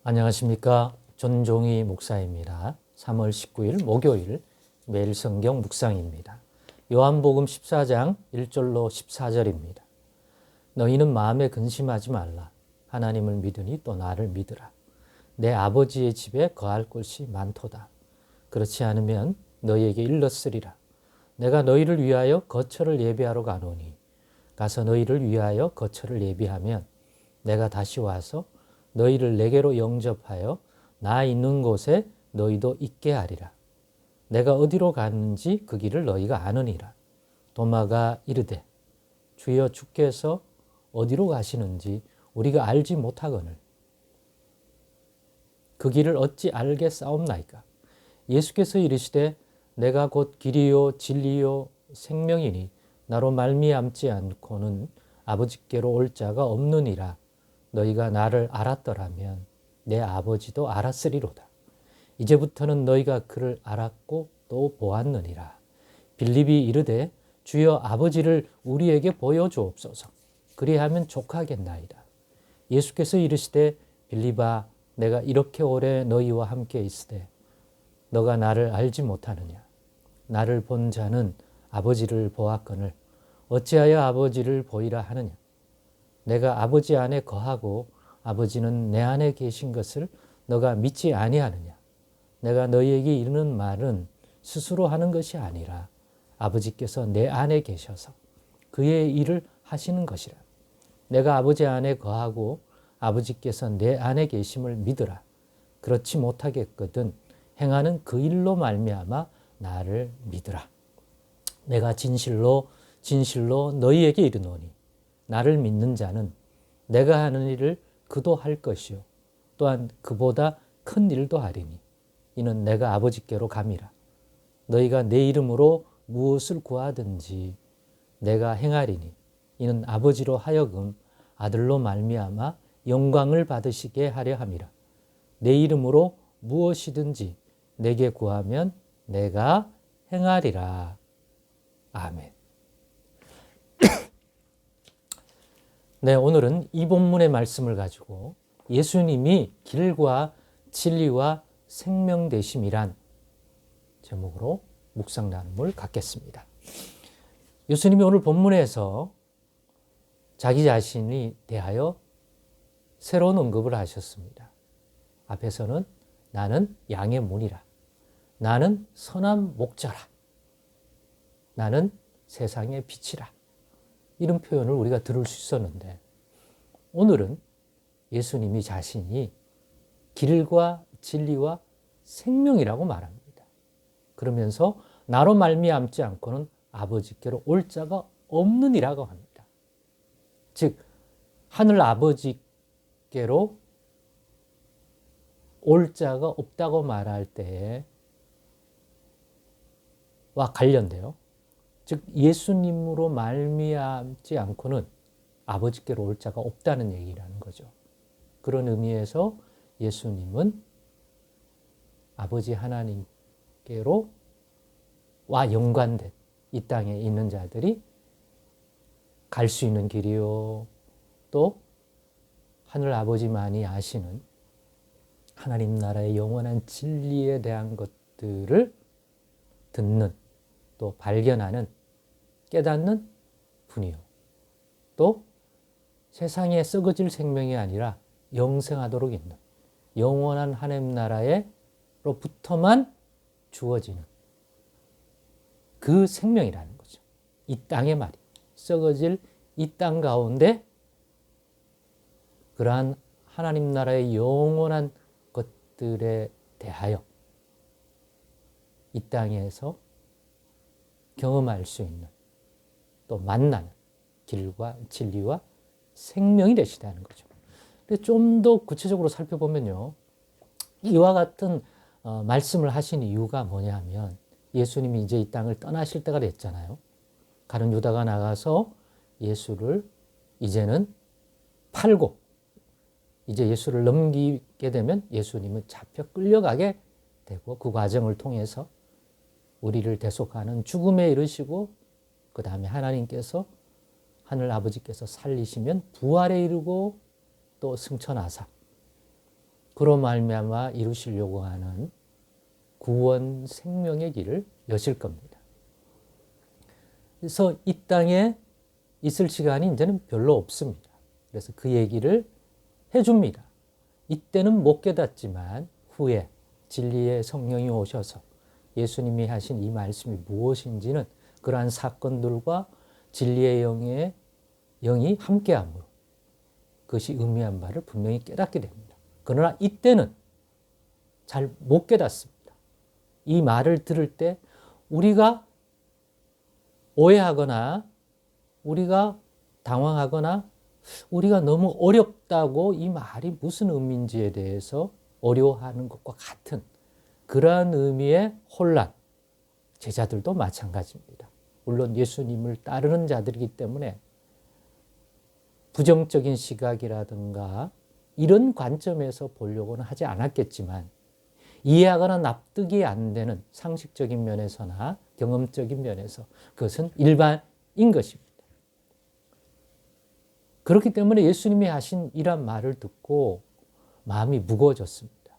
안녕하십니까. 전종희 목사입니다. 3월 19일 목요일 매일 성경 묵상입니다. 요한복음 14장 1절로 14절입니다. 너희는 마음에 근심하지 말라. 하나님을 믿으니 또 나를 믿으라. 내 아버지의 집에 거할 곳이 많도다. 그렇지 않으면 너희에게 일렀으리라. 내가 너희를 위하여 거처를 예비하러 가노니 가서 너희를 위하여 거처를 예비하면 내가 다시 와서 너희를 내게로 영접하여 나 있는 곳에 너희도 있게 하리라. 내가 어디로 가는지 그 길을 너희가 아느니라. 도마가 이르되 주여 주께서 어디로 가시는지 우리가 알지 못하거늘 그 길을 어찌 알겠사옵나이까. 예수께서 이르시되 내가 곧 길이요 진리요 생명이니 나로 말미암지 않고는 아버지께로 올 자가 없느니라. 너희가 나를 알았더라면 내 아버지도 알았으리로다. 이제부터는 너희가 그를 알았고 또 보았느니라. 빌립이 이르되 주여 아버지를 우리에게 보여주옵소서. 그리하면 족하겠나이다. 예수께서 이르시되 빌립아 내가 이렇게 오래 너희와 함께 있으되 너가 나를 알지 못하느냐. 나를 본 자는 아버지를 보았거늘 어찌하여 아버지를 보이라 하느냐. 내가 아버지 안에 거하고 아버지는 내 안에 계신 것을 너가 믿지 아니하느냐. 내가 너희에게 이르는 말은 스스로 하는 것이 아니라 아버지께서 내 안에 계셔서 그의 일을 하시는 것이라. 내가 아버지 안에 거하고 아버지께서 내 안에 계심을 믿으라. 그렇지 못하겠거든 행하는 그 일로 말미암아 나를 믿으라. 내가 진실로 너희에게 이르노니 나를 믿는 자는 내가 하는 일을 그도 할 것이요 또한 그보다 큰 일도 하리니 이는 내가 아버지께로 감이라. 너희가 내 이름으로 무엇을 구하든지 내가 행하리니 이는 아버지로 하여금 아들로 말미암아 영광을 받으시게 하려 함이라. 내 이름으로 무엇이든지 내게 구하면 내가 행하리라. 아멘. 네, 오늘은 이 본문의 말씀을 가지고 예수님이 길과 진리와 생명 되심이란 제목으로 묵상 나눔을 갖겠습니다. 예수님이 오늘 본문에서 자기 자신이 대하여 새로운 언급을 하셨습니다. 앞에서는 나는 양의 문이라. 나는 선한 목자라. 나는 세상의 빛이라. 이런 표현을 우리가 들을 수 있었는데 오늘은 예수님이 자신이 길과 진리와 생명이라고 말합니다. 그러면서 나로 말미암지 않고는 아버지께로 올 자가 없느니라고 합니다. 즉 하늘 아버지께로 올 자가 없다고 말할 때와 관련돼요. 즉 예수님으로 말미암지 않고는 아버지께로 올 자가 없다는 얘기라는 거죠. 그런 의미에서 예수님은 아버지 하나님께로 와 연관된 이 땅에 있는 자들이 갈 수 있는 길이요 또 하늘 아버지만이 아시는 하나님 나라의 영원한 진리에 대한 것들을 듣는 또 발견하는 깨닫는 분이요. 또 세상에 썩어질 생명이 아니라 영생하도록 있는 영원한 하나님 나라로부터만 주어지는 그 생명이라는 거죠. 이 땅의 말이 썩어질 이 땅 가운데 그러한 하나님 나라의 영원한 것들에 대하여 이 땅에서 경험할 수 있는 또 만나는 길과 진리와 생명이 되시다는 거죠. 좀 더 구체적으로 살펴보면요. 이와 같은 말씀을 하신 이유가 뭐냐면 예수님이 이제 이 땅을 떠나실 때가 됐잖아요. 가룟 유다가 나가서 예수를 이제는 팔고 이제 예수를 넘기게 되면 예수님은 잡혀 끌려가게 되고 그 과정을 통해서 우리를 대속하는 죽음에 이르시고 그 다음에 하나님께서 하늘 아버지께서 살리시면 부활에 이르고 또 승천하사 그로 말미암아 이루시려고 하는 구원 생명의 길을 여실 겁니다. 그래서 이 땅에 있을 시간이 이제는 별로 없습니다. 그래서 그 얘기를 해줍니다. 이때는 못 깨닫지만 후에 진리의 성령이 오셔서 예수님이 하신 이 말씀이 무엇인지는 그러한 사건들과 진리의 영이 함께함으로 그것이 의미한 바를 분명히 깨닫게 됩니다. 그러나 이때는 잘 못 깨닫습니다. 이 말을 들을 때 우리가 오해하거나 우리가 당황하거나 우리가 너무 어렵다고 이 말이 무슨 의미인지에 대해서 어려워하는 것과 같은 그러한 의미의 혼란, 제자들도 마찬가지입니다. 물론 예수님을 따르는 자들이기 때문에 부정적인 시각이라든가 이런 관점에서 보려고는 하지 않았겠지만 이해하거나 납득이 안 되는 상식적인 면에서나 경험적인 면에서 그것은 일반인 것입니다. 그렇기 때문에 예수님이 하신 이런 말을 듣고 마음이 무거워졌습니다.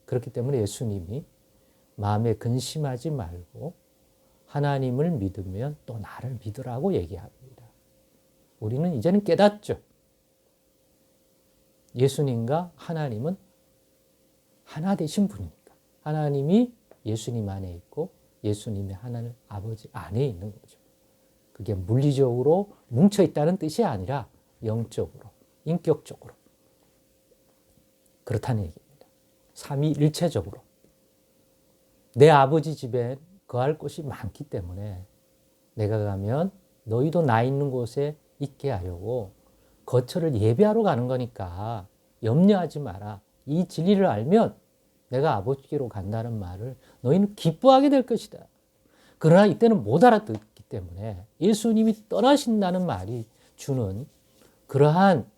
그렇기 때문에 예수님이 마음에 근심하지 말고 하나님을 믿으면 또 나를 믿으라고 얘기합니다. 우리는 이제는 깨닫죠. 예수님과 하나님은 하나 되신 분이니까. 하나님이 예수님 안에 있고 예수님이 하나님 아버지 안에 있는 거죠. 그게 물리적으로 뭉쳐있다는 뜻이 아니라 영적으로, 인격적으로 그렇다는 얘기입니다. 삼위일체적으로. 내 아버지 집에 거할 곳이 많기 때문에 내가 가면 너희도 나 있는 곳에 있게 하려고 거처를 예배하러 가는 거니까 염려하지 마라. 이 진리를 알면 내가 아버지께로 간다는 말을 너희는 기뻐하게 될 것이다. 그러나 이때는 못 알아듣기 때문에 예수님이 떠나신다는 말이 주는 그러한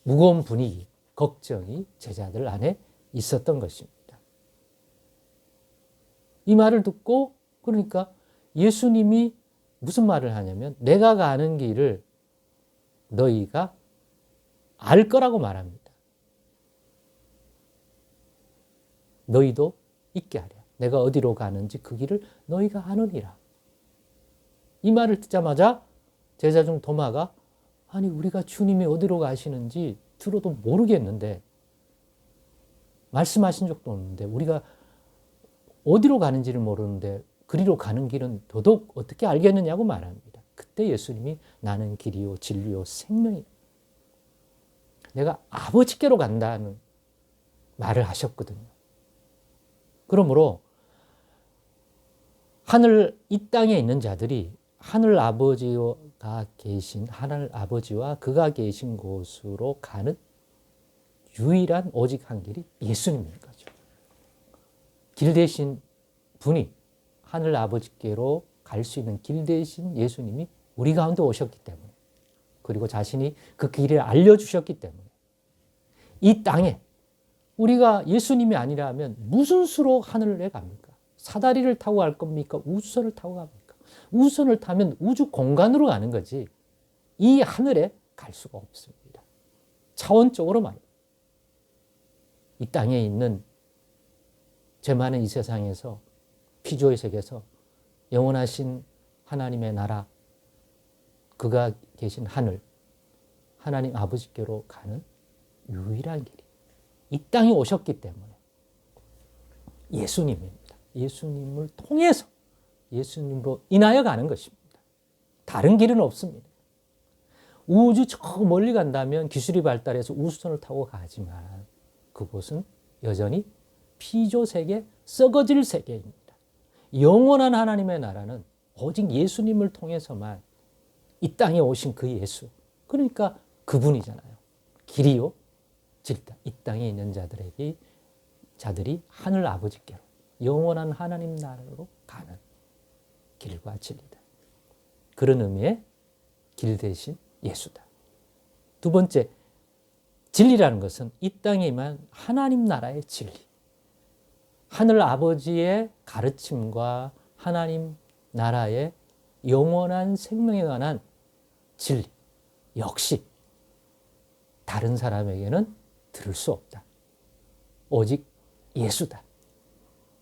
무거운 분위기, 걱정이 제자들 안에 있었던 것입니다. 이 말을 듣고 그러니까 예수님이 무슨 말을 하냐면 내가 가는 길을 너희가 알 거라고 말합니다. 너희도 있게 하랴. 내가 어디로 가는지 그 길을 너희가 아느니라. 이 말을 듣자마자 제자 중 도마가 아니 우리가 주님이 어디로 가시는지 들어도 모르겠는데 말씀하신 적도 없는데 우리가 어디로 가는지를 모르는데 그리로 가는 길은 더더욱 어떻게 알겠느냐고 말합니다. 그때 예수님이 나는 길이요 진리요 생명이다. 내가 아버지께로 간다는 말을 하셨거든요. 그러므로 이 땅에 있는 자들이 하늘 아버지가 계신 하늘 아버지와 그가 계신 곳으로 가는 유일한 오직 한 길이 예수님인 거죠. 길 대신 분이 하늘 아버지께로 갈 수 있는 길 대신 예수님이 우리 가운데 오셨기 때문에 그리고 자신이 그 길을 알려주셨기 때문에 이 땅에 우리가 예수님이 아니라면 무슨 수로 하늘에 갑니까? 사다리를 타고 갈 겁니까? 우주선을 타고 갑니까? 우주선을 타면 우주 공간으로 가는 거지 이 하늘에 갈 수가 없습니다. 차원적으로 말입니다. 이 땅에 있는 죄 많은 이 세상에서 피조의 세계에서 영원하신 하나님의 나라 그가 계신 하늘 하나님 아버지께로 가는 유일한 길이 이 땅에 오셨기 때문에 예수님입니다. 예수님을 통해서 예수님으로 인하여 가는 것입니다. 다른 길은 없습니다. 우주 저 멀리 간다면 기술이 발달해서 우주선을 타고 가지만 그곳은 여전히 피조세계, 썩어질 세계입니다. 영원한 하나님의 나라는 오직 예수님을 통해서만 이 땅에 오신 그 예수 그러니까 그분이잖아요. 길이요 진리다. 이 땅에 있는 자들이 하늘 아버지께로 영원한 하나님 나라로 가는 길과 진리다. 그런 의미의 길 대신 예수다. 두 번째, 진리라는 것은 이 땅에 임한 하나님 나라의 진리. 하늘 아버지의 가르침과 하나님 나라의 영원한 생명에 관한 진리. 역시 다른 사람에게는 들을 수 없다. 오직 예수다.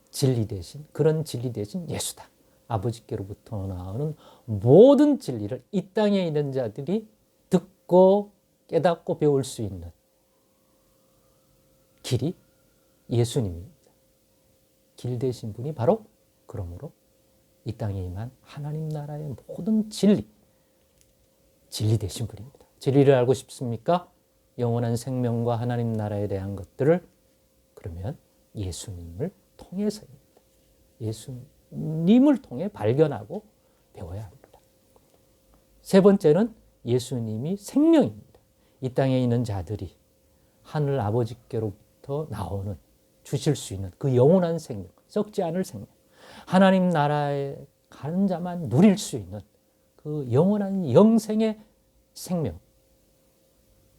진리 대신, 그런 진리 대신 예수다. 아버지께로부터 나오는 모든 진리를 이 땅에 있는 자들이 듣고 깨닫고 배울 수 있는 길이 예수님입니다. 길 되신 분이 바로 그러므로 이 땅에 임한 하나님 나라의 모든 진리 되신 분입니다. 진리를 알고 싶습니까? 영원한 생명과 하나님 나라에 대한 것들을 그러면 예수님을 통해서입니다. 예수님을 통해 발견하고 배워야 합니다. 세 번째는 예수님이 생명입니다. 이 땅에 있는 자들이 하늘 아버지께로부터 나오는 주실 수 있는 그 영원한 생명, 썩지 않을 생명, 하나님 나라에 가는 자만 누릴 수 있는 그 영원한 영생의 생명,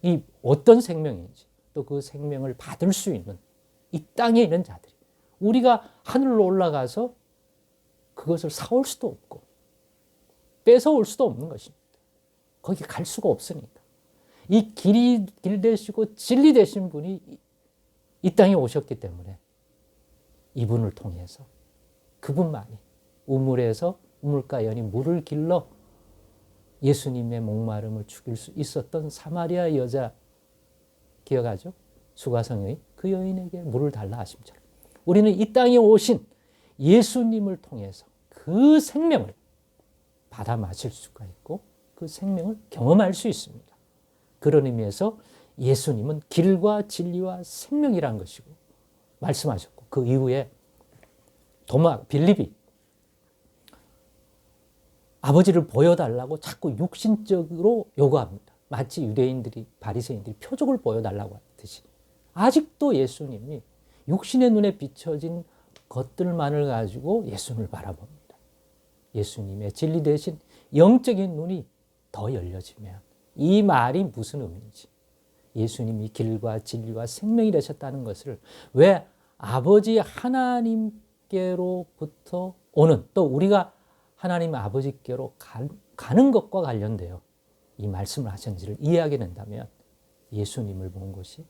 이 어떤 생명인지 또 그 생명을 받을 수 있는 이 땅에 있는 자들이, 우리가 하늘로 올라가서 그것을 사올 수도 없고 뺏어올 수도 없는 것입니다. 거기 갈 수가 없으니까. 이 길 되시고 진리 되신 분이 이 땅에 오셨기 때문에 이분을 통해서 그분만이 우물에서 우물가 연이 물을 길러 예수님의 목마름을 죽일 수 있었던 사마리아 여자 기억하죠? 수가성의 그 여인에게 물을 달라 하심처럼 우리는 이 땅에 오신 예수님을 통해서 그 생명을 받아 마실 수가 있고 그 생명을 경험할 수 있습니다. 그런 의미에서 예수님은 길과 진리와 생명이라는 것이고 말씀하셨고, 그 이후에 빌립이 아버지를 보여달라고 자꾸 육신적으로 요구합니다. 마치 유대인들이, 바리새인들이 표적을 보여달라고 하듯이 아직도 예수님이 육신의 눈에 비춰진 것들만을 가지고 예수님을 바라봅니다. 예수님의 진리 대신 영적인 눈이 더 열려지면 이 말이 무슨 의미인지, 예수님이 길과 진리와 생명이 되셨다는 것을 왜 아버지 하나님께로부터 오는, 또 우리가 하나님 아버지께로 가는 것과 관련되어 이 말씀을 하셨는지를 이해하게 된다면 예수님을 본 것이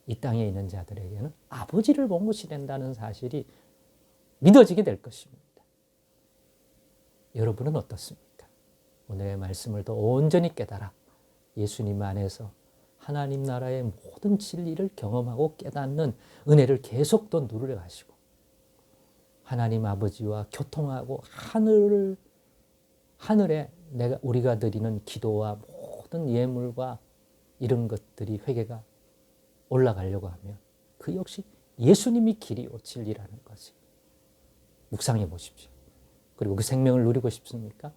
이 땅에 있는 자들에게는 아버지를 본 것이 된다는 사실이 믿어지게 될 것입니다. 여러분은 어떻습니까? 오늘의 말씀을 더 온전히 깨달아 예수님 안에서 하나님 나라의 모든 진리를 경험하고 깨닫는 은혜를 계속 더 누리려 가시고 하나님 아버지와 교통하고 하늘에 우리가 드리는 기도와 모든 예물과 이런 것들이 회개가 올라가려고 하면 그 역시 예수님이 길이요 진리라는 것을 묵상해 보십시오. 그리고 그 생명을 누리고 싶습니까?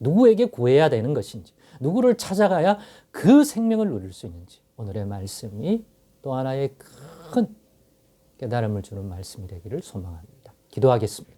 누구에게 구해야 되는 것인지, 누구를 찾아가야 그 생명을 누릴 수 있는지, 오늘의 말씀이 또 하나의 큰 깨달음을 주는 말씀이 되기를 소망합니다. 기도하겠습니다.